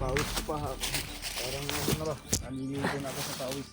Pawis ko pa ha. Parang ano na ba? Naniligo na ako sa pawis.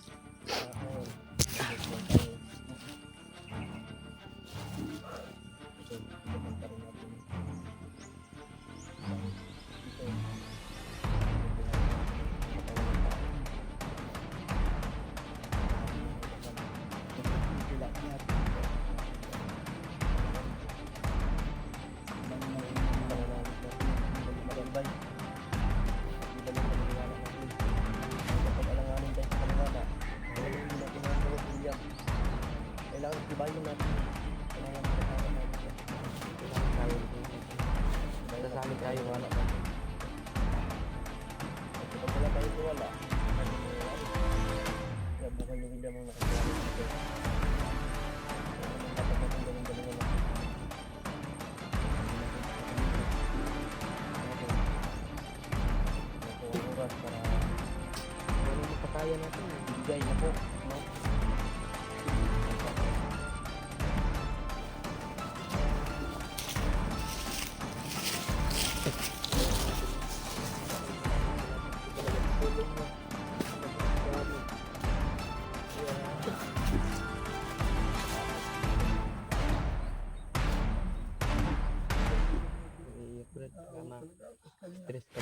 Kailangan ibayin natin. Sasali tayo wala. Kapag wala tayo wala. Kaya bukan yung hindi mong nakagawa dito. Dapat natin gawin na. Ito ang oras para makakaya natin. Bigay na po. No? Stress ka.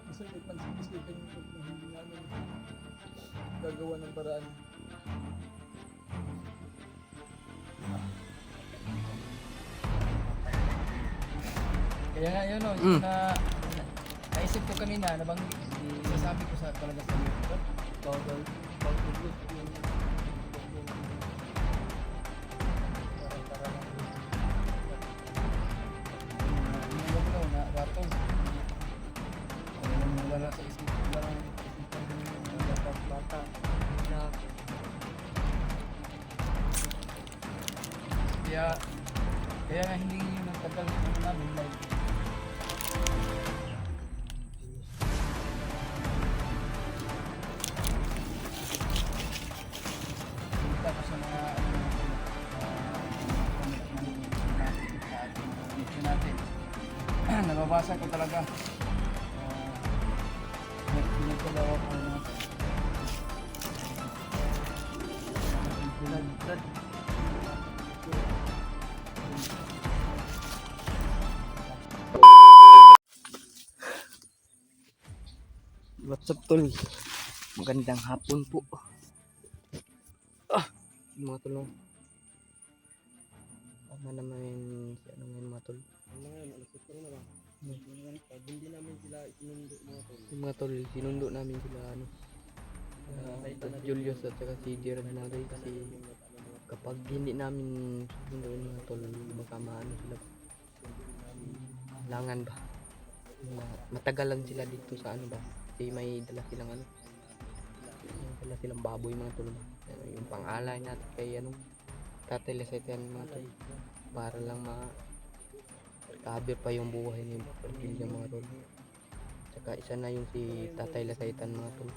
Kasi may pansin-isipan yung hindi namin gagawa ng paraan. Kaya nga yun o, yung naisip ko kanina, nasabi ko sa talaga sa YouTube, about the good yung na rato. Wala sa isip, wala sa isipan ng bata. Kaya nga hindi yung nagtagal namin like kita ko sa mga comment natin nababasa ko talaga nagkalaw ako ng What's up tol? Magandang hapon po. Mga tulong. Tama naman si ano ngayon mga tol. Ngayon, alas 4 na ba? Hindi namin sila sinundo mga tol. Yung mga tol, sinundo namin sila ano. Julius at saka si Gerard Naday kasi kapag hindi namin sunduin mga tol, baka maano sila. Langan ba? Matagalan sila dito sa ano ba? Kasi may dala silang ano. May dala silang baboy mga tol. Yung pang-alay natin kay ano Tatay Lasaitan mga tol. Para lang ma-recover pa yung buhay ni William mga tol. Tsaka isa na yung si Tatay Lasaitan mga tol.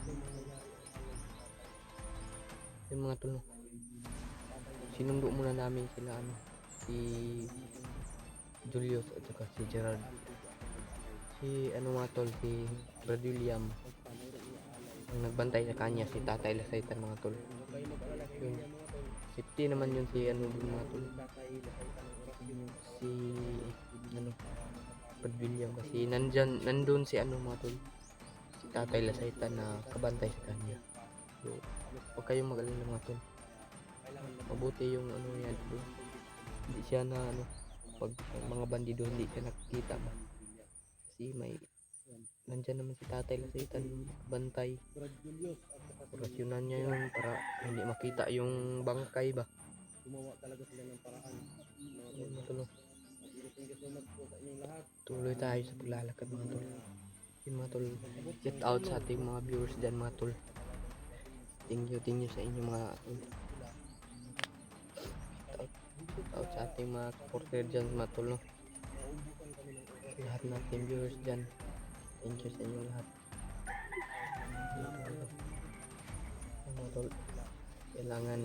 Yung mga tol, sinundo muna namin sila ano, si Julius at saka si Gerard. Si ano mga tol, si Brad William ang nagbantay sa kanya, si Tatay Lasaitan mga tol. Yun. Safety naman yun si ano dun mga tol, si ano Brad William kasi nandun si ano mga tol, si Tatay Lasaitan na kabantay sa kanya. So huwag kayong mag-alala mga tol, mabuti yung ano yan tol. Hindi siya na ano, pag mga bandido hindi siya nakikita ba, kasi may nandyan naman si Tatay Lasaitan bantay. Orasyonan niya yun para hindi makita yung bangkay ba. Gumawa talaga sila ng paraan. Tuloy tayo sa paglalakad mga tol. Yung mga tol, get out sa ating mga viewers dyan mga tol. Thank you sa inyo mga tol. Get out sa ating mga supporter dyan mga tol, no? Lahat nating viewers dyan, thank you sa inyo lahat. Mga tol, kailangan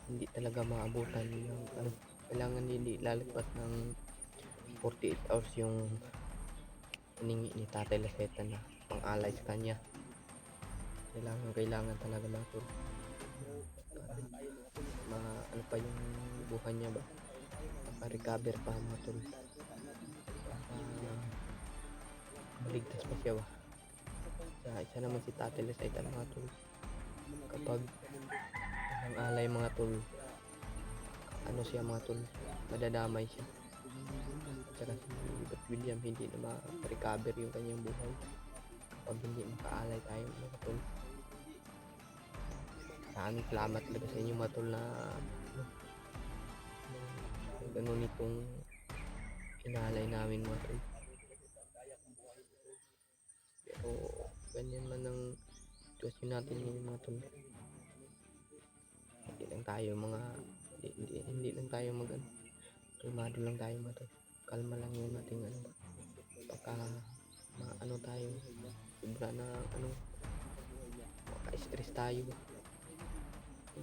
hindi talaga maabutan yung ano, kailangan hindi lalagpas ng 48 hours yung hiningi ni Tatay Laceta na pang-alay sa kanya. Kailangan talaga mga tol, para ano pa yung buhay niya ba, maka-recover pa mga tol, maligtas pa siya ba. Isa naman si Tatay Laceta mga tol, kapag ang alay mga tol, ano siya mga tol, madadamay siya. Tsaka si Brad William hindi na ma-recover yung kanyang buhay kapag hindi makaalay tayo mga tol. Maraming salamat talaga sa inyo mga tol na ganun itong inalay namin mga tol. Pero ganyan man ang sitwasyon natin ngayon mga tol. Hindi lang tayo hindi lang tayo kalmado lang tayo mga tol. Kalma lang yung ating baka ano tayo, sobra na maka-stress tayo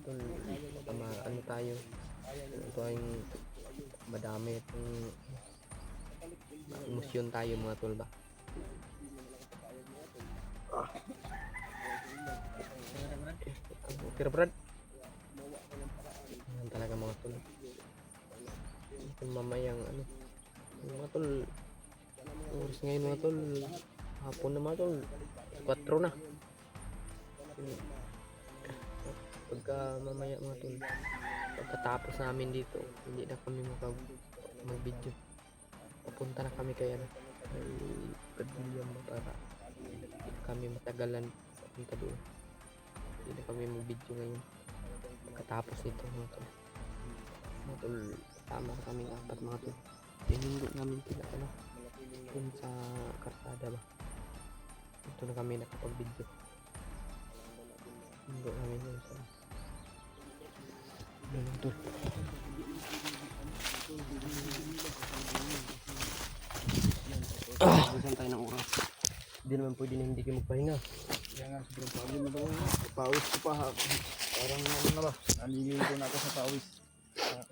tol, baka ano tayo, ito yung madami itong emosyon tayo mga tol ba. Pero Brad, yan talaga mga tol. Ito mamayang mga tol, oras ngayon mga tol, hapon na mga tol, 4 na. Pagka mamaya mga tol, pagkatapos namin dito, hindi na kami mag-video. Papunta na kami kay Brad William para kami matagalan papunta doon. Hindi na kami mag-video ngayon. Pagkatapos nito mga tol, tama kaming 4 mga tol. Tinindot namin sila dun sa karsada ba. Ito na kami nakapag-video. Tinindot namin yun sa ganun tol. Busan tayo ng oras. Hindi naman pwede na hindi kayo magpahinga. Kaya nga, sobrang pagod na daw. Pawis ko pa ha. Parang ano na ba? Nalilito na ako sa pawis.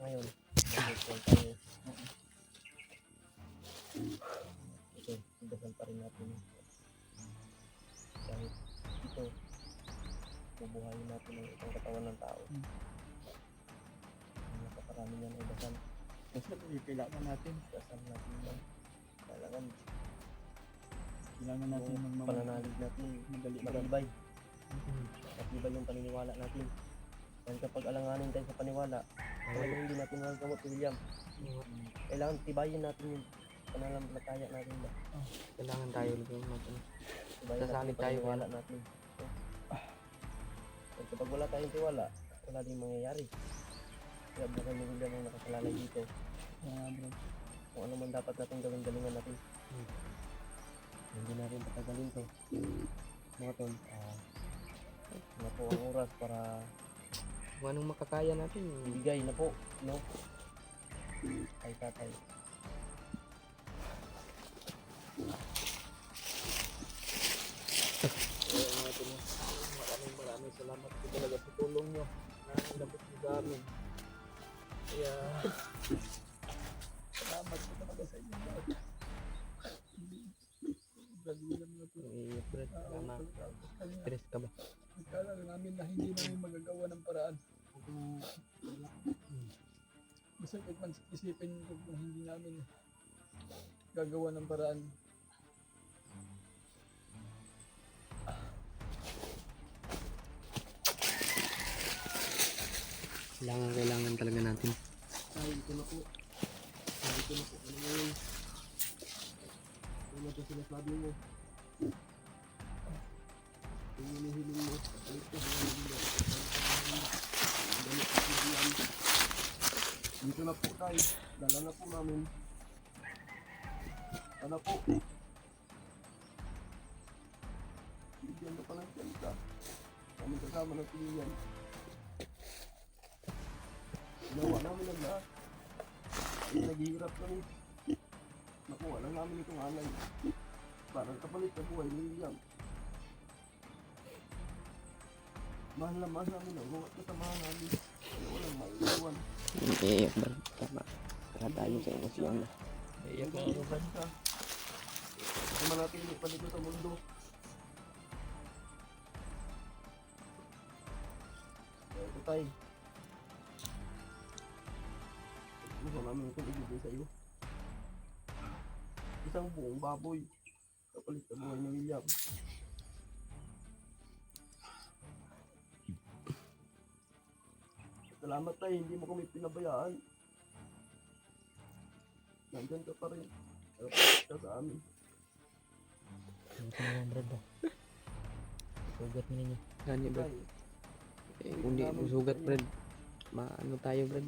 Ngayon, tayo. Ito, dasal pa rin natin. Kahit ito, bubuhayin natin ang isang katawan ng tao. Napakarami yan ay dasal. Dasal, kailangan natin. Dasal natin yan. Kailangan natin Yung pananalig natin matibay. Matibay yung paniniwala natin. Dahil kapag alanganin tayo sa paniwala, talagang hindi natin magagamot si William. Kailangan tibayin natin yung pananampalataya natin ba? Kailangan tayo ulit natin. Sasalit tayo wala natin. At kapag wala tayong tiwala, wala din mangyayari. Kaya bukan ni William ang nakasalalay dito. Kung ano man dapat natin gawin, galingan natin. Hindi na rin patagalin to. Mga tol, na po ang oras para kung anong makakaya natin ibigay na po, no? Kay tatay. Mga tol, maraming salamat po talaga sa tulong nyo. Nakakilabot nyo sa amin. Kaya, salamat po talaga sa inyo. Tama. Stress ka ba? Akala namin na hindi namin magagawa ng paraan. Masakit man isipin ko kung hindi namin gagawa ng paraan. Kailangan talaga natin. Dahil ko na po. Ano ngayon? Ano ito sinasabi mo? Kung hinihiling mo, balik ka sa mga dito na po tayo. Dala na po namin. Dala po. Bigyan na pa ng kanta. Kami kasama ng pilihan. Ginawa namin ang lahat. Naghihirap kami. Nakuha lang namin itong alay. Parang kapalit na buhay ni William. Mahal na mahal namin ang mga kasamahan namin. Kaya walang maiiwan. Iiyak Brad. Tama. Para tayo sa emosyon na. Iyak na ako ka. Hindi man natin pa dito sa mundo. Ito tayo. Gusto namin itong ibigay sa iyo. Isang buong baboy. Kapalit sa buhay ni William. Salamat tayo, hindi mo kami pinabayaan. Nandyan ka pa rin. Kapalit ka sa amin. Ito naman Brad ba? Sugat mo ninyo. Gani Brad. Tayo. Hindi sugat Brad. Maano tayo Brad.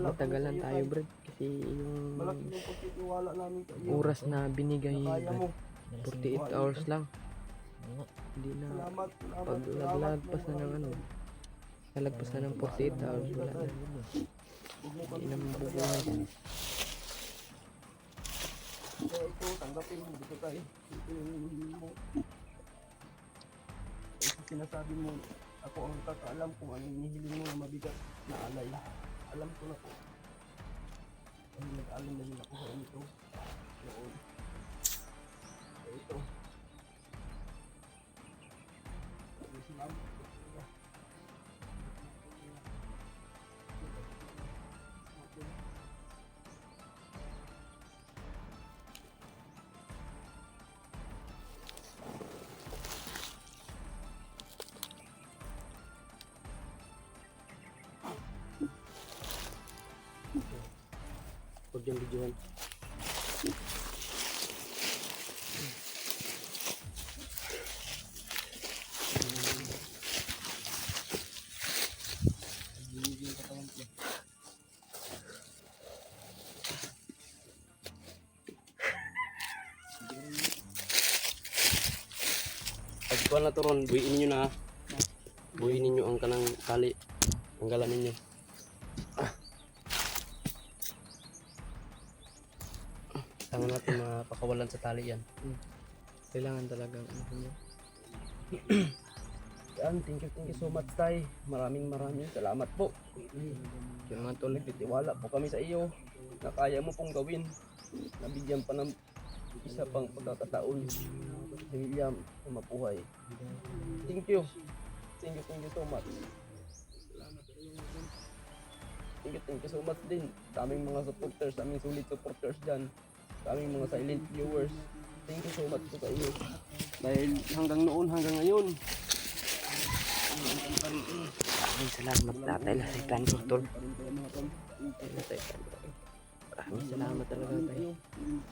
Matagalan tayo Brad. Kasi yung Malaki yung pagtitiwala namin sa iyo. oras na binigay Kaya Brad. mo. 48 hours lang. Hindi na. Salamat. Pag lagpas na ng ano. Nalagpas na ng 48 hours. Wala na. Huwag mo Hindi kami na mabubuhay. Kaya ito, tanggapin mo. Dito tayo. Ito yung hindi mo. Ito sinasabi mo. Ako ang kakaalam kung anong hinihiling mo na mabigat na alay. Alam ko na po. Ay, nag-alay na rin ako sa ito. Noon. Kaya ito. Salamat. Huwag yung videohan. Pagkuhan na to ron, buhiin ninyo na. Buhiin ninyo ang kanang tali. Tanggalan ninyo. Kailangan natin mapakawalan sa tali yan. Kailangan talagang ano niya. Yan, thank you so much tay. Maraming salamat po. Yung mga tol. Nagtitiwala po kami sa iyo na kaya mo pong gawin. Nabigyan pa ng isa pang pagkakataon si William na mabuhay. Thank you. Thank you so much. Thank you so much din. Sa aming mga supporters, sa aming sulit supporters dyan. Sa aming mga silent viewers. Thank you so much po sa iyo. Dahil hanggang noon, hanggang ngayon. Ay, salamat tatay lasitan ko tol. Maraming salamat talaga tayo.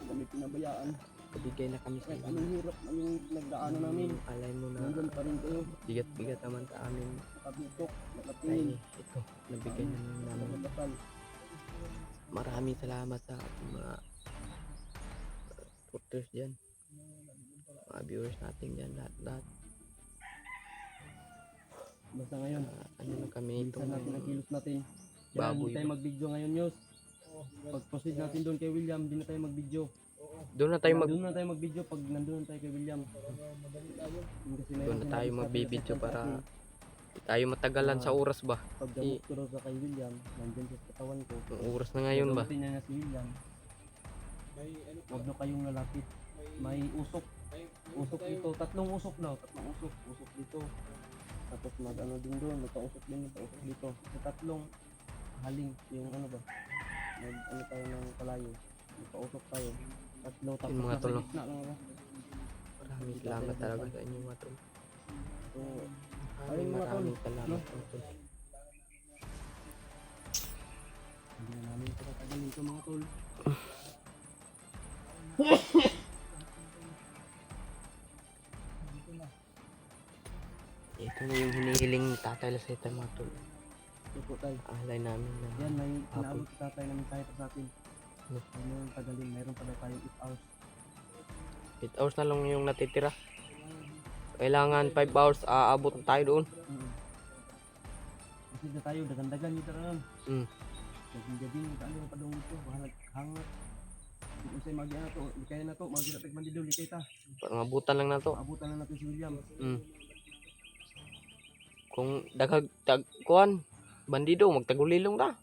Kami pinabayaan. Kabigay na kami sa Kahit inyo. anong hirap na yung nagdaanan namin. Alay mo na Nandun pa rin kayo. bigat-bigat naman sa amin. Nakabitok, Ay, nakatingin, ito, nabigay na namin. nakadasal. Maraming salamat sa ating mga supporters dyan. Mga viewers natin dyan, lahat-lahat. Basta ngayon, Ano na kami ito. bilisan natin ang kilos natin. Kaya Baboy hindi tayo mag-video ngayon, News. Pag proceed natin doon kay William, hindi na tayo mag-video. Doon na tayo Doon na tayo mag-video pag nandun na tayo kay William. Kasi doon na mayroon tayo sinasabi magbibideo sa para akin, di tayo matagalan sa oras ba? pag gamot ko daw sa kay William, nandun sa katawan ko. Ang oras na ngayon ba? Gamitin niya na si William. Huwag na kayong lalapit. May usok. Usok dito. Tatlong usok daw. Tatlong usok. Usok dito. Tapos mag-ano din doon. Magpa-usok din. Magpa-usok dito. Sa tatlong haling. Yung ano ba? Ano tayo ng kalayo. Magpa-usok tayo. Tatlo. Tapos Yung mga nasa tulong. gitna lang ako. Maraming salamat talaga sa inyo mga tol. So, Maraming mga tol, salamat no? mga tol. hindi na namin patatagalin ito mga tol. Ito na yung hinihiling ni Tatay Laseta mga tol. Ito po tayo. Alay namin na Yan, may hapon. inaabot sa tatay namin tayo pa sa atin. No. Ano yung tagalin, mayroon pa daw tayong 8 hours. 8 hours na lang yung natitira. Kailangan 5 hours aabot tayo doon. Kasi na tayo, dagan-dagan yung tara nun. Mm. Gabi-gabi, ano yung padong ito, baka naghangat. Hindi ko sa'yo magyan na to, hindi kaya na to, magkita tagmandido, hindi kita. Pangabutan lang na to. Abutan na natin si William. Mm. Kung daghag kuan bandido magtagulilong ta.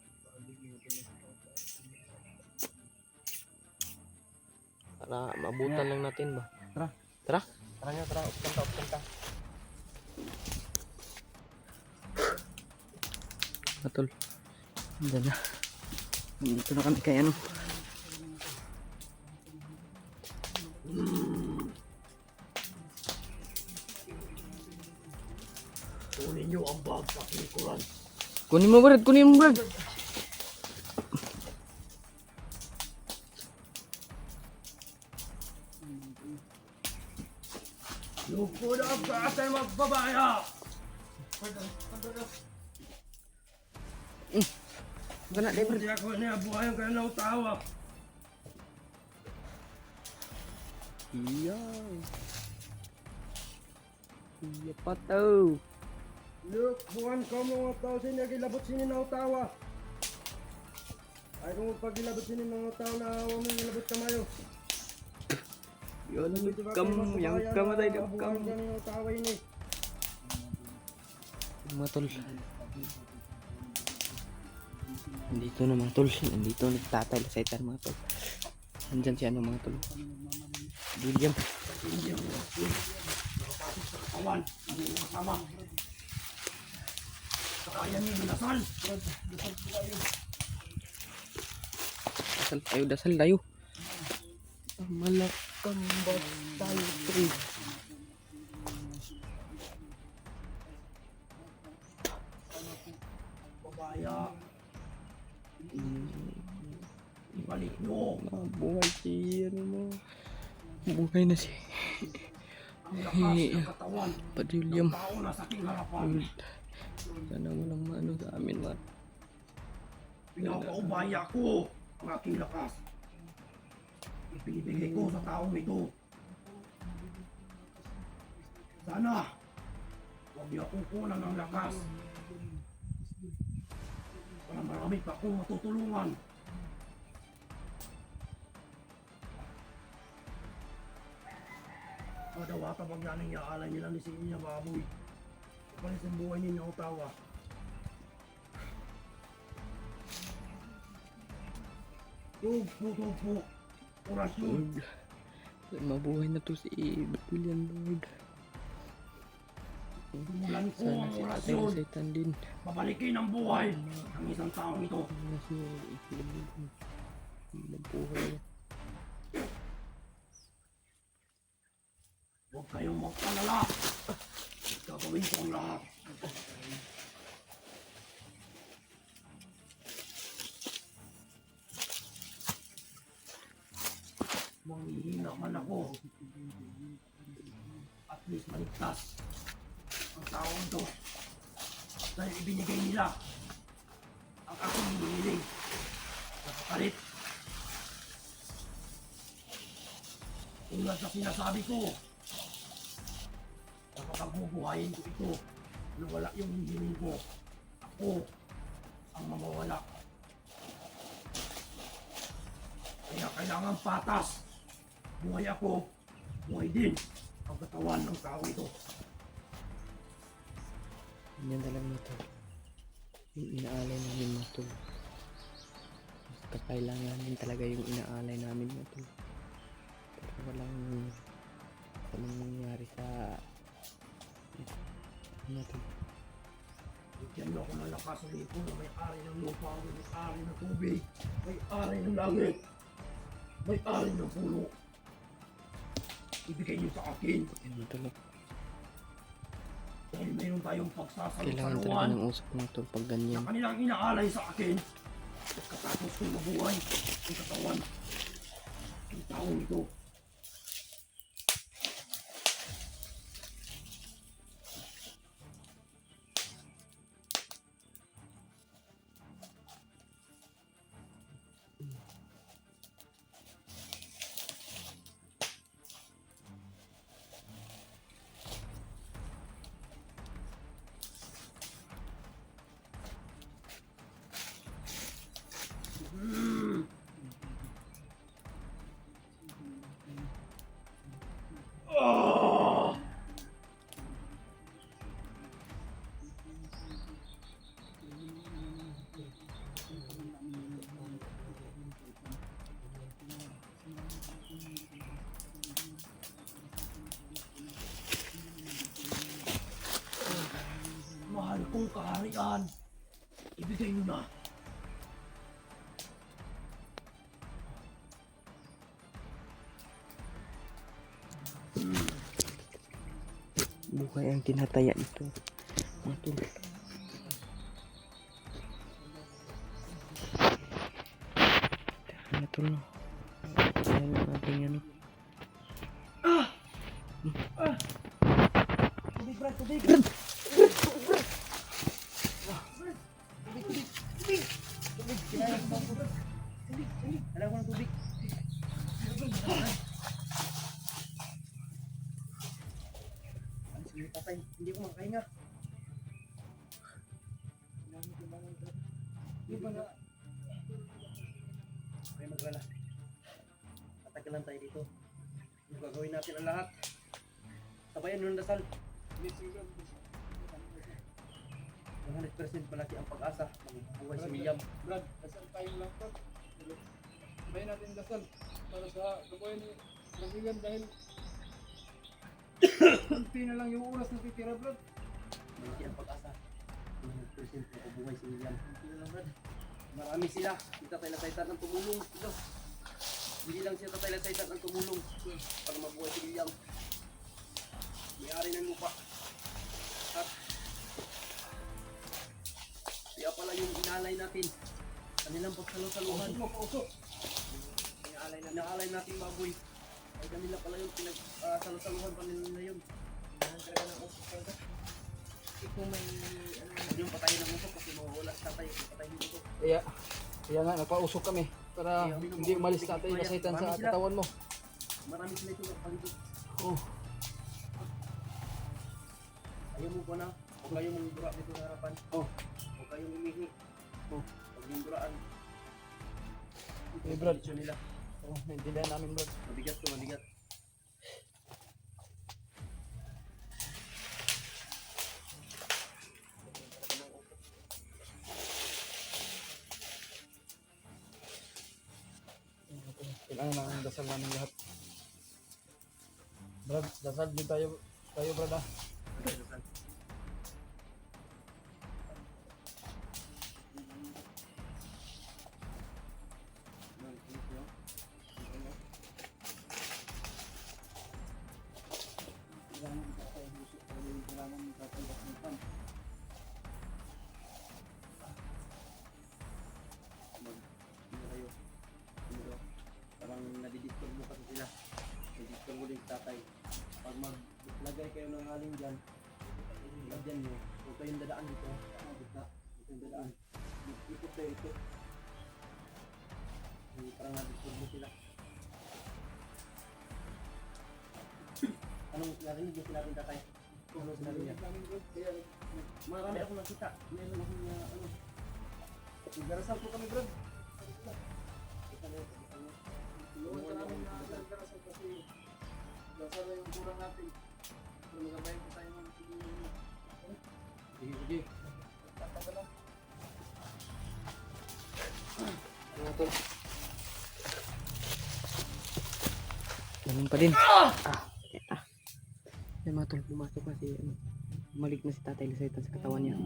Para maabutan lang natin ba? Tara. Tara. Tara nyo, tara. Upkan ka. Tol. Diyan na. Dito na kami kay ano. Kunin nyo ang bag sa likuran. Kunin mo Brad, kunin mo Brad. Lugod ang kaasay magbabaya! Gana dai Brad. Hindi ako niyabuhayan ka na utawa. Iya. Iya pataw. Look, buwan ka mga tao sa inyo, gilabot sinin na utawa. Ay kung pag gilabot sinin mga tao na huwag mo gilabot kamayo. Yun yang kamatay na kam. Buwan ka ng utawa ini. Mga tol. Nandito na mga tol. Nandito nagtatay sa itan mga tol. Nandyan si ano mga tol. William. Kawan, ano yung kasama? Kaya niyo minasal. Dasal tayo. Malakang batay tol. Babaya. Ibalik nyo. Mabuhay si ano mo. Buhay na si Ang lakas ng katawan. Pad William. Tao na sa aking harapan. Sana walang maano sa amin man. Pinakaubaya ko ang aking lakas. Ipinibigay ko sa taong ito. Sana, huwag niyo akong kunan ng lakas. Para marami pa akong matutulungan. Madawata pag yaning iaalay nila ni Sinya Baboy. Kapalis ang buhay ninyo utawa. Tugpo. Orasyon. Mabuhay na to si William Lord. Tumulan ko Sana ang si Tatay orasyon. Satan din. Babalikin ang buhay ng isang taong ito. Sana si William. Mabuhay. Huwag kayong magpalala. Gagawin ko ang lahat. Manghihina man ako. At least maligtas ang taong ito. Dahil ibinigay nila ang aking hinihiling. Nakapalit. Tulad sa sinasabi ko, kapag bubuhayin ko ito, nawala yung hinihiling ko. Ako ang mawawala. Kaya kailangan patas. Buhay ako, buhay din ang katawan ng tao ito. Yan talaga na to. Yung inaalay namin na to. Kakailangan din talaga yung inaalay namin na to. Pero walang nangyari sa ano to. Bigyan mo ako ng lakas sa lipo na may-ari ng lupa, may-ari ng tubig, may-ari ng langit, may-ari ng puno. Ibigay niyo sa akin Yan talaga. dahil mayroon tayong Kailangan talaga pagsasalusaluan ng usap na to pag ganyan. na kanilang inaalay sa akin. At katapos kong mabuhay ang katawan ng taong ito. kaharian. Ibigay nyo na. Buhay ang tinataya ito. Mga tol. Mga tol, no? Ayan ang ating ano. Tubig, Brad, tubig. Alam ko ng tubig. Sige, tatay, hindi ko makahinga. Hindi ba na? Kaya maglala. Tatagalan tayo dito. Gagawin natin ang lahat. Sabayan nyo ng dasal. 100% malaki ang pag-asa ng buhay si William. Brad, dasal tayo lang to. Sabayin natin yung dasal para sa kabuhay ni William dahil kunti na lang yung oras na titira, Brad. Malaki ang pag-asa. 100% na buhay si William. Hindi na lang, Brad. Marami sila. Si Tatay Lasaitan ang tumulong. Ito. Hindi lang si Tatay Lasaitan ang tumulong para mabuhay si William. May-ari ng lupa. At kaya pala yung inalay natin. Kanilang pagsalusaluhan. Inaalay natin baboy. Ay kanila pala yung pinagsalusaluhan pa nila yun. Kung may yung patayin ng usok kasi mawawala sa tatay. Patayin ng usok. Kaya nga, nagpausok kami para hindi umalis natin yung Lasaitan sa katawan mo. Marami sila ito nagpalito. Oh. Ayaw mo ba na? Huwag kayong mangdura dito sa harapan. Oh. Huwag kayong umihi. Oh. Huwag yung duraan. Okay, Brad. Nila. Oh, naintindihan namin, Brad. Mabigat to, mabigat. Kailangan namin dasal namin lahat. Brad, dasal din tayo, Brad, ah. Parang nadidisturb mo kasi sila. Nadidisturb mo din si tatay. Pag maglagay kayo ng haling dyan, lagyan nyo. Huwag kayong dadaan dito. Huwag kayong dadaan. Ikot kayo, ikot. Parang nadidisturb mo sila. Anong narinig niyo sinabi ng tatay? Anong sinabi niya? Marami akong nakita. Meron akong ano. Nagdarasal po kami, Brad. Tulungan ka namin na nagdarasal kasi dasal na yung kurang natin. Pero magabayan ko tayo ng tulungan mo. Sige. Tatagal lang. Mga tol. Ganun pa din. Ah. Yan mga tol, pumasok na si ano. Bumalik na si Tatay Lasaitan sa katawan niya.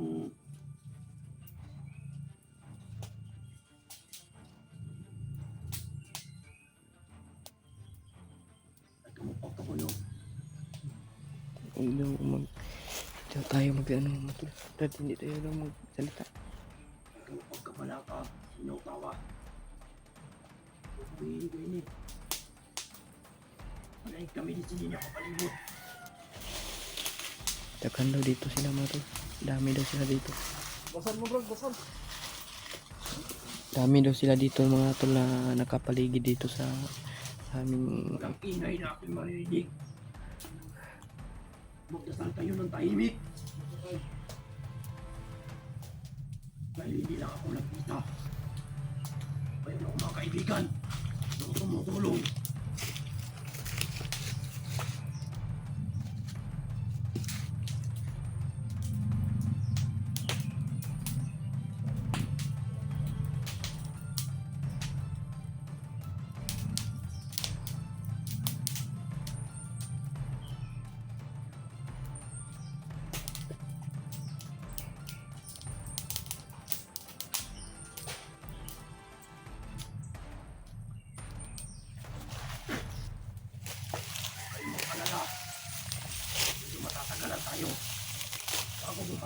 Diyan tayo mag-ano mga tol. Dahil hindi tayo lang magsalita. Huwag ka pala ka. Sinutawa. Hingay ni. Panay kami di sinin niya kapalibot. Takan daw dito sila mga tol. Dami daw sila dito. Dasal mo, Brad, dasal. Dami daw sila dito mga tol na nakapaligid dito sa aming Walang ingay na aking marinig. Magdasal kayo ng tahimik. Dahil hindi lang ako nagkita. Mayroon akong mga kaibigan na tumutulong.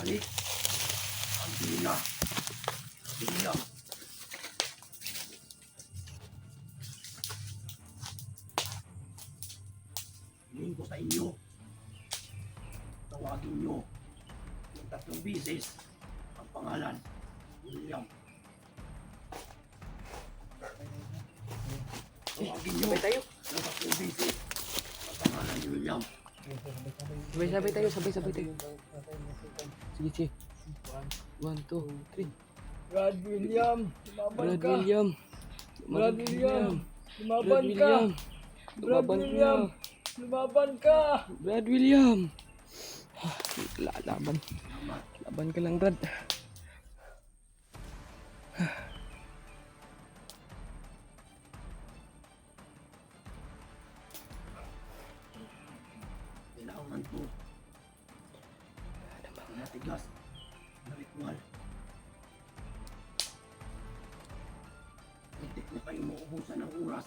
Balik. Ang hina. Hina. Hingin ko sa inyo. Tawagin nyo yung 3 beses ang pangalan William. Tawagin nyo Sabay tayo. yung 3 beses ang pangalan ni William. Sabay tayo. Sige, sige. 1, 2, 3. Brad William, lumaban Brad ka. William. Brad William, Brad lumaban ka. William. Brad William, lumaban ka. Brad William. Laban. Laban ka lang, Brad. Kailangan ko matigas na ritual. Hindi ko kayo maubusan ng oras.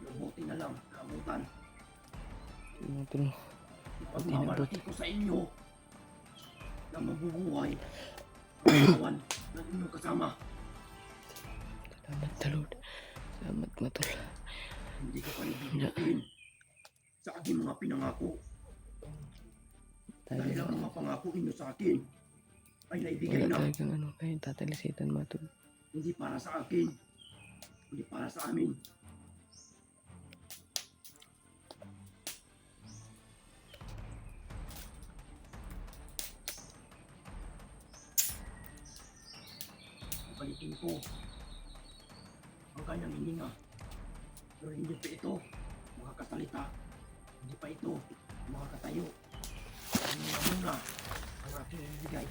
Mabuti na lang, kamutan. Ito. Ipagmamalaki ko sa inyo na mabubuhay ang kawan ng inyong kasama. Salamat, Lord. Salamat, Matol. Hindi ko kayo bibitin sa aking mga pinangako. Dahil ang mga pangako inyo sa akin ay naibigay Wala na. talagang ano kayo, tatalisitan, Matol. Hindi para sa akin, hindi para sa amin. Balikin ko ang kanyang hininga. Pero hindi pa ito makakasalita. Hindi pa ito makakatayo. Ano na muna ang aking ibigay.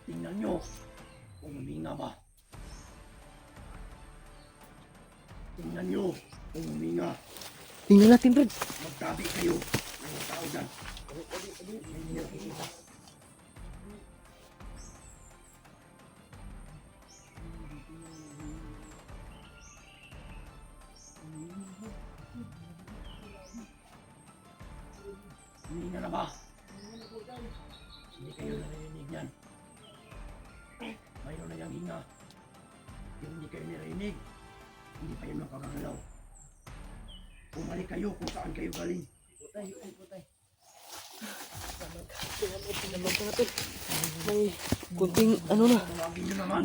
Tingnan nyo kung huminga ba. Tingnan nyo kung huminga. Tingnan natin, Brad. Magtabi kayo ng mga tao dyan. Hindi nyo nakikita. Huminga na ba? Hindi kayo narinig yan. Mayroon na yung hinga. Yung hindi kayo narinig, hindi pa yun makakagalaw. Bumalik kayo kung saan kayo galing. Putay. Salamat ka natin. May kunting ano na, Tawagin nyo naman.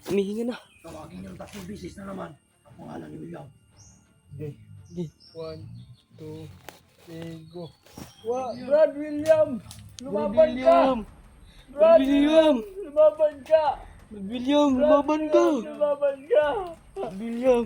humihinga na. Tawagin nyo ng 3 beses na naman ang pangalan ni William. Okay. 1, 2, 3, go. Brad William, lumaban ka. Brad William! lumaban ka. William, Brad lumaban ka! William, lumaban ka. William!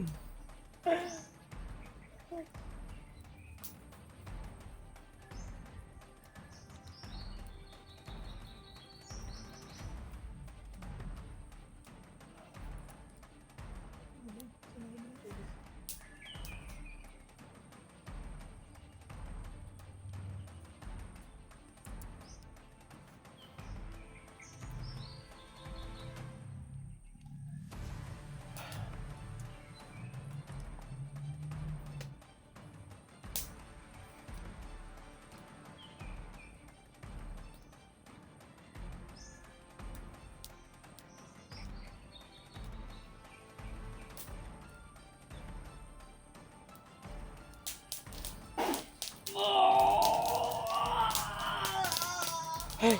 Hey!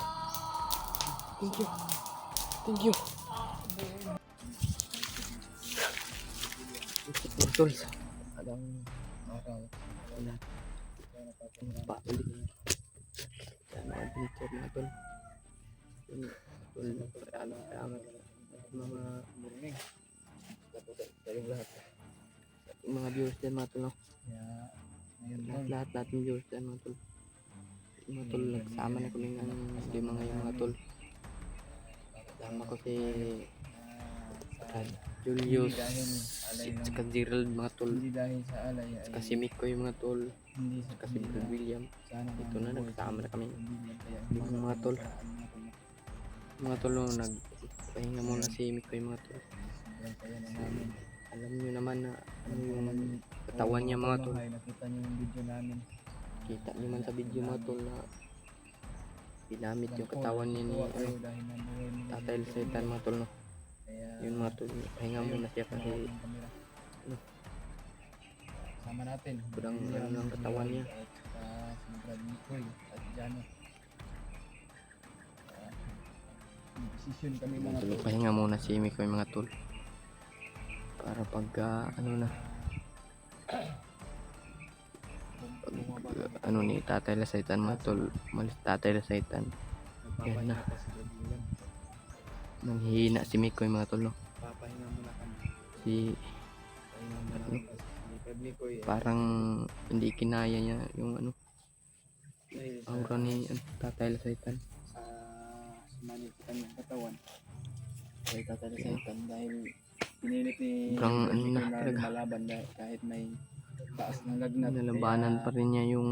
Thank you. Thank you. Tol, Adang araw. wala. Pa ulit. Yan mga dito mga tol. Yung tol, alam mga morning. Tayong lahat. Yung mga viewers dyan mga tol, no? Kaya ngayon lang. Lahat ng viewers dyan mga tol. Yung mga tol, nagsama na kami ng yung mga tol. Kasama ko si Julius, saka Gerald mga tol. Hindi dahil sa alay ay Saka si Miko yung mga tol. hindi sa Saka si Brad William. sana Ito na, nagsama na kami. kaya Yung mga tol. Mga tol, no, nagpahinga muna si Mikoy mga tol. Sobrang saya na namin. Alam nyo naman na ano Ano yung naman katawan niya mga tol. nakita niyo yung video namin. Kita nyo man sa video mga tol na ginamit yung katawan niya ni Tuwa kayo ano, dahil nabuhay mo. Tatay Lasaitan mga tol, no. Kaya, Yun mga tol, pahinga muna siya kasi hawak ng camera. ano, Sama natin. sobrang William, ano ng katawan niya. At si Brad Nicoy at Jano. Decision kami mga Tol, tol. pahinga muna si Mikoy mga tol. Para pag ano na, ano ni Tatay Lasaitan mga tol, malis Tatay Lasaitan. Yan na. Manghihina si Mikoy mga tol, no. Papahinga muna kami. Si Pahinga muna ano, kami. Si Brad Nicoy. parang hindi kinaya niya yung ano, Dahil sa aura ni Tatay Lasaitan. sumanib sa kanyang katawan. Kaya tatalasitan dahil pinilit ni Sobrang Brad ano na Nicoy na talaga. malaban dahil kahit may taas ng lagnat. Nalabanan pa rin niya yung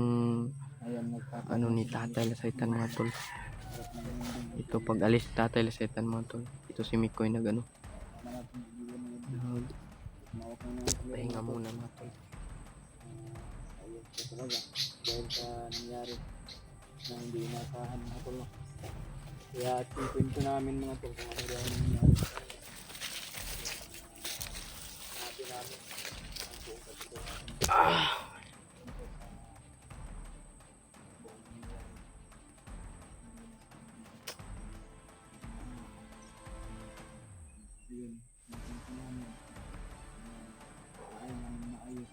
Ayan, nagpapahinga ano ni si Tatay Lasaitan mga tol. Harap ng mundo. Ito pag alis ni Tatay Lasaitan mga tol. Ito si Mikoy nag ano, Manatong bigyan mo yung mawak mo ng pahinga muna mga tol. ayun sa talaga dahil sa nangyari na hindi inaasahan mga tol. Kaya kwento namin mga tol kung ano daw ang nangyari. Sabi namin ang buong katotohanan. Yun, kwento namin. Ayaw namin maayos.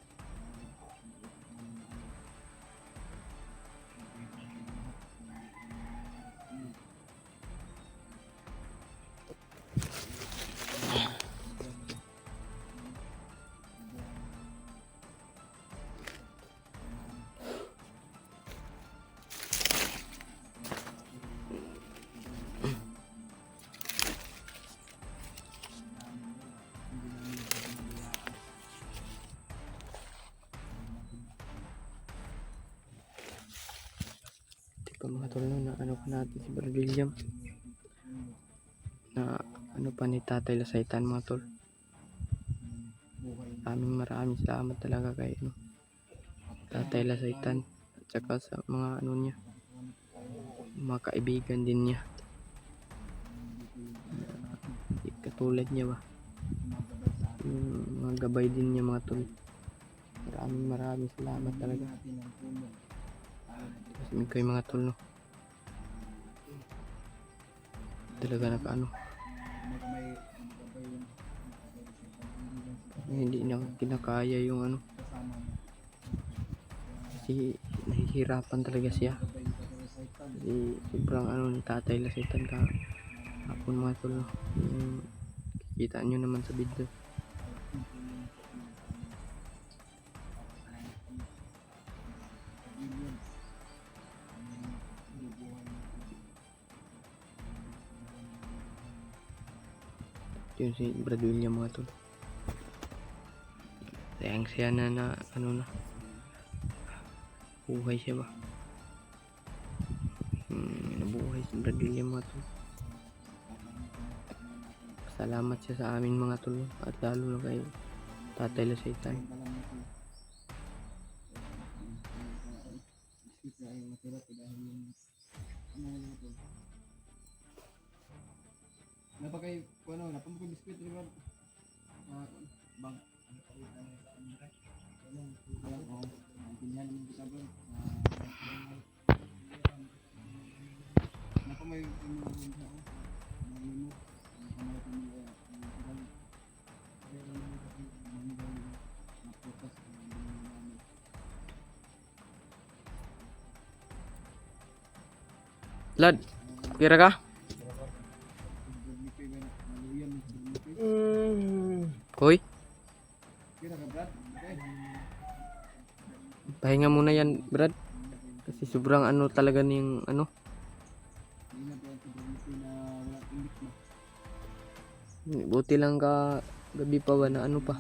Ito mga tol, no, na ano pa natin si Brad William. Na ano pa ni Tatay Lasaitan mga tol. Maraming salamat talaga kay ano, Tatay Lasaitan at saka sa mga ano niya, mga kaibigan din niya. Katulad niya ba, yung mga gabay din niya mga tol. Maraming salamat talaga. Kasi Mikoy mga tol, no. Talaga nakaano, hindi na kinakaya yung ano, kasi nahihirapan talaga siya. Kasi sobrang ano ni Tatay Lasaitan ka hapon mga tol, no. Yung kita nyo naman sa video. Yun si Brad William mga tol. Sayang siya na ano na, buhay siya ba. Nabuhay si Brad William mga tol. Salamat siya sa amin mga tol, at lalo na kay Tatay Lasaitan. Napakay, ano, napamukong biskuit rin ba? Bang, naintindihan naman kita bro. Napamay yung mga buwan sa ako. Mga limo. Napamay kami Lad, kira ka? Hoy, Kira ka Brad? Okay. pahinga muna yan Brad. Kasi sobrang ano talaga ng ano, Hindi na ba ito na wala English na. buti lang ka gabi pa ba na ano pa.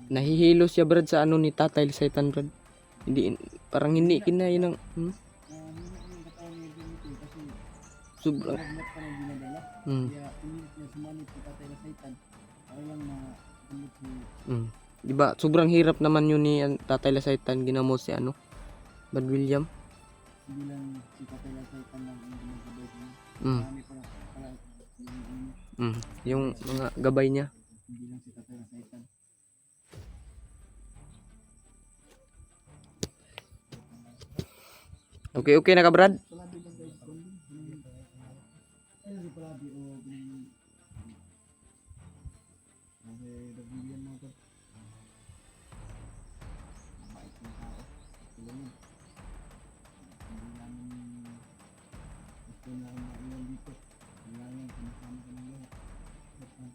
Nahihilo siya Brad sa ano ni Tatay Lasaitan Brad. Hindi, parang hindi kinaya ng Hindi yung katawan ni Benito kasi sobrang. lagnat pa ng dinadala. Mm. Kaya pinilit niya sumanib si Tatay Lasaitan para lang magamot si Mm. Diba, sobrang hirap naman yun ni Tatay Lasaitan ginamot si Brad William. hindi lang si Tatay Lasaitan lang ang ginagabay sa niya. Mm. Marami pala Yung mga gabay niya. hindi lang si Tatay Lasaitan. Okay na ka, Brad? Palabi lang guys, kundi ayun si Palabi o nagbibiyan mga to. Mabait ng tao. Tulungan. Hindi namin gusto na maiwan dito. Kailangan sumasama kami lahat. Lahat ng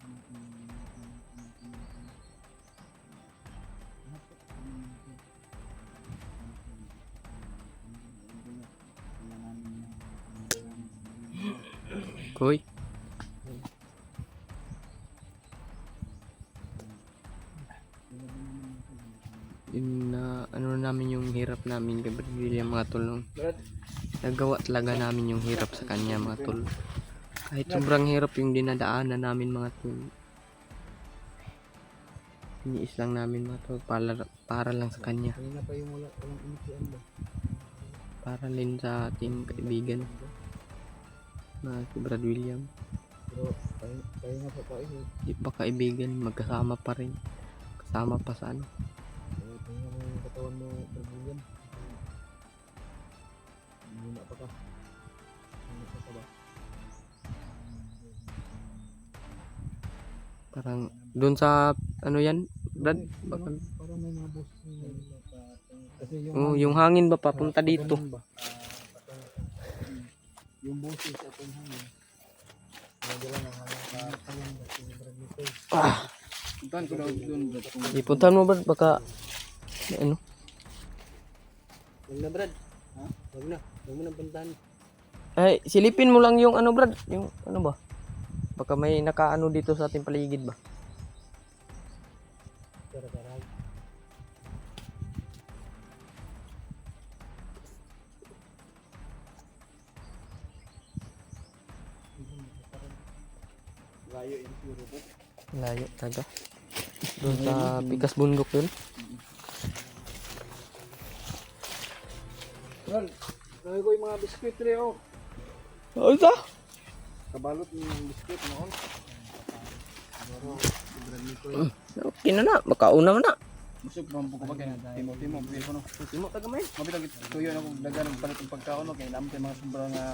Koy. Yun na ano namin yung hirap namin kay Brad William mga tol. Nagawa talaga namin yung hirap sa kanya mga tol. Kahit sobrang hirap yung dinadaanan namin mga tol. Iniis lang namin mga tol para lang sa kanya. kanina pa yung walang initian ba? Para rin sa ating kaibigan na si Brad William. Pero kaya nga pa tayo. Di pa kaibigan, magkasama pa rin. Kasama pa sa ano. Kaya nga mo yung katawan mo, Bergulian. Muna pa ka. Muna pa ka ba? Parang doon sa ano yan, Brad? Baka, Parang may mga boses kasi yung hangin ba papunta dito? yung boses at yung hangin. Nadala ng hangin sa katawan ba si Bergulian. Puntahan ko daw doon. Ipuntahan mo, Brad, baka ano? Huwag na, Brad. Ha? Huwag na. Huwag mo na puntahan. Ay, silipin mo lang yung ano, Brad, yung ano ba? Baka may nakaano dito sa ating paligid ba? Tara-tara. Layo yung siguro po. Layo talaga. Doon sa Pikas Bundok yun. Brad, lagay ko yung mga biskuit rin oh. Ano ito? Kabalot ng biskuit noon. Okay na na, makauna mo na. Busog naman po ko ba kaya timo pili ko no. Timo taga may. Mabitag tuyo na kung dagan ng palit ng pagkaon no kay naman mga sobra nga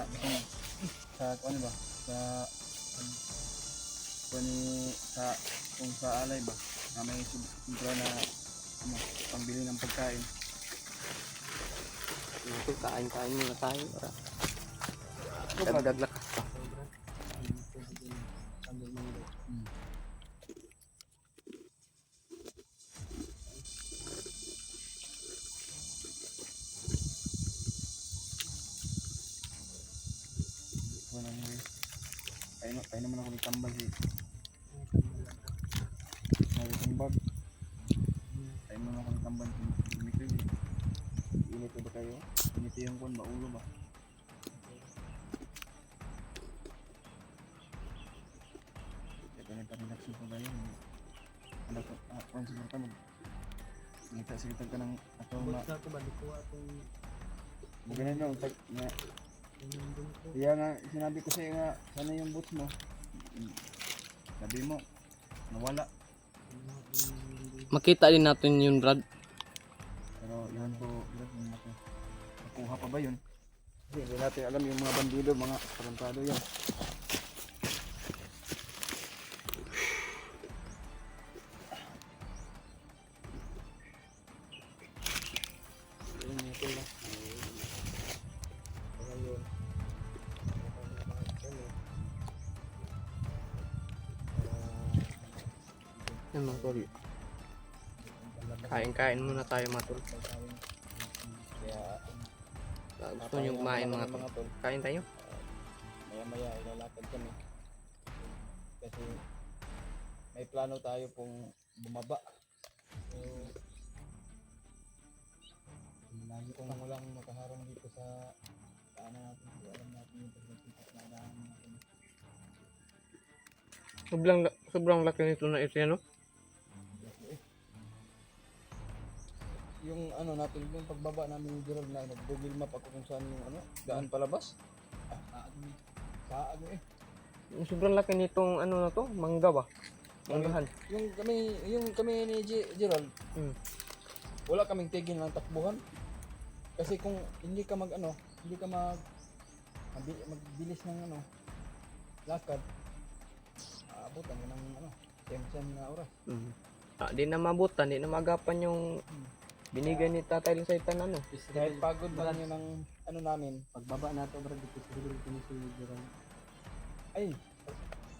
sa ano ba sa sa kung sa alay ba na may sobra na ano pambili ng pagkain. Ito, kain-kain muna tayo para dagdag lakas pa. Kain naman ako ng tambal si tambal. Kain naman ako ng tambal si Mito. Init ba kayo? Init yung kon maulo ba? Ito na relax mo ba yun? Ano ko? Kung siguro ka mag ngita ka ng atong Basta ko ba, di ko atong ganun lang pag nga kaya nga sinabi ko sa'yo nga sana yung boots mo sabi mo nawala Makita din natin yun, Brad. pero yun po nakuha pa ba yun kasi hindi natin alam yung mga bandido mga tarantado yan Yan mga tol. Kain-kain muna tayo mga tol. kaya Gusto nyo kumain mga tol. Kain tayo. maya maya ilalakad kami kasi may plano tayo pong bumaba so Kung walang makaharang dito sa daanan natin, kung alam natin yung pagdating na daanan natin. Sobrang laki nito na ito, no? Yung ano natin, yung pagbaba namin yung Gerald na nag-google map ako kung saan yung ano, daan palabas. Saag eh. Sobrang laki nitong ano na to, mangga ba? Manggahan. Yung kami ni Gerald, Hmm. wala kaming tigil ng takbuhan. Kasi kung hindi ka hindi ka magbilis ng lakad, aabutan ka ng siyam na oras. Mm. Di na mabutan, di na magapan yung binigay ni Tatay Lasaitan ano. Kahit pagod man yun ng namin, Pagbaba na to, Brad, dito sa Pilipinas si Gerald. ay,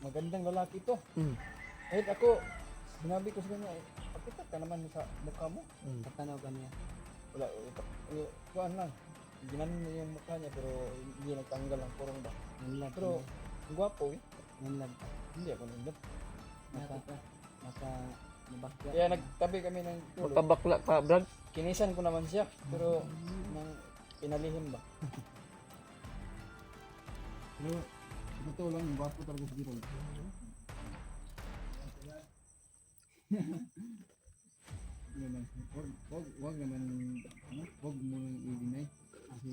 magandang lalaki to. Mm. Kahit ako, sinabi ko sa kanya, pakita ka naman sa mukha mo. Mm. Katanaw ka niya. Wala, kuhaan lang. Ginanon niya yung mukha niya pero hindi nagtanggal ang kurong ba. Nanlag. Pero, ang gwapo eh. Nanlag. Hindi ako nandun. Nasa nabakya. Kaya nagtabi kami ng tulog. Magpabakla ka, Brad. Kinisan ko naman siya, pero nang pinalihim ba? Pero, totoo lang, gwapo talaga si Gerald. Wag naman, wag mo nang i-deny. Kasi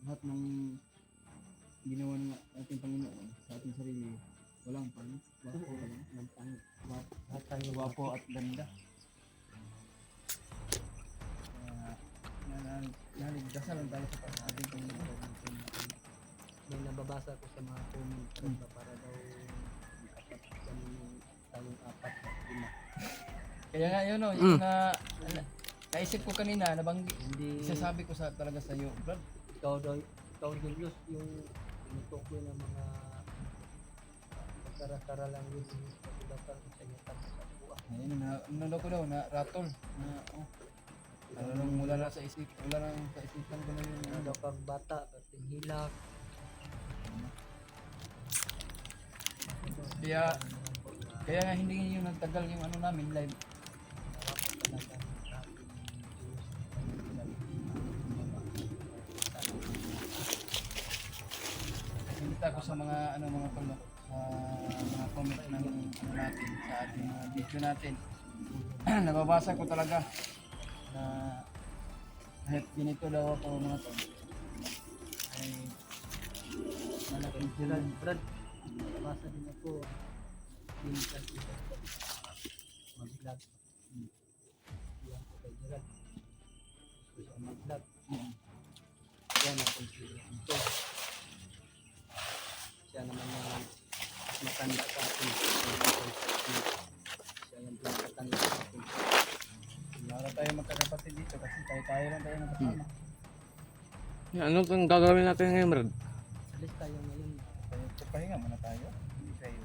lahat ng ginawa ng ating Panginoon sa ating sarili, walang pang, gwapo ka lang. Lahat tayo gwapo at ganda. Naligdasan lang tayo sa ating Panginoon. May nababasa ko sa mga comment para daw apat kami tayong apat at lima. Kaya nga yun, yung naisip ko kanina, Hindi isasabi ko talaga sa iyo, Brad. ikaw Julius yung tinutukoy ng mga pagkara-kara lang yun yung pagkakal sa iyo sa buwan. Ayun, nalo ko daw, na ratol. Wala na sa isipan ko na yun. Ano daw kang bata, kating hilak. Kaya nga hindi yung nagtagal yung namin live. Nakikita ko sa mga mga tolo sa mga comment ng natin sa ating mga video natin. Nababasa ko talaga na kahit ganito daw ako mga tol ay malaking Gerald, Brad, basa din ako. Pintas ito. Mag-vlog. Yan ko kay Gerald. Gusto siya mag-vlog. Yan ang consider ito. Siya naman yung matanda sa atin. Siya yung pinakatanda sa atin. Wala tayo magkakapatid dito kasi tayo lang tayo nakasama. Ano kung gagawin natin ngayon, Brad? Alis tayo ngayon. Pahinga muna tayo. Hindi kayo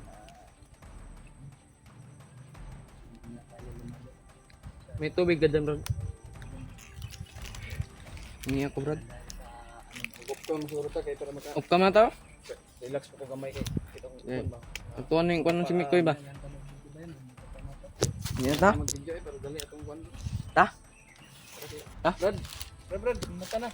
Hindi na tayo lumalo. May tubig ka dyan, Brad. Hindi ako, Brad. Huwag ko masuro ta kayo para Off ka na tao? relax po ko gamay kay kitang Eh. ba. Ito ano yung kwan si Mikoy ba? Yan ka mag-video ba yan? Yan ta? Mag-video pero dali atong kuan. Ta? Ta? Brad, mata na.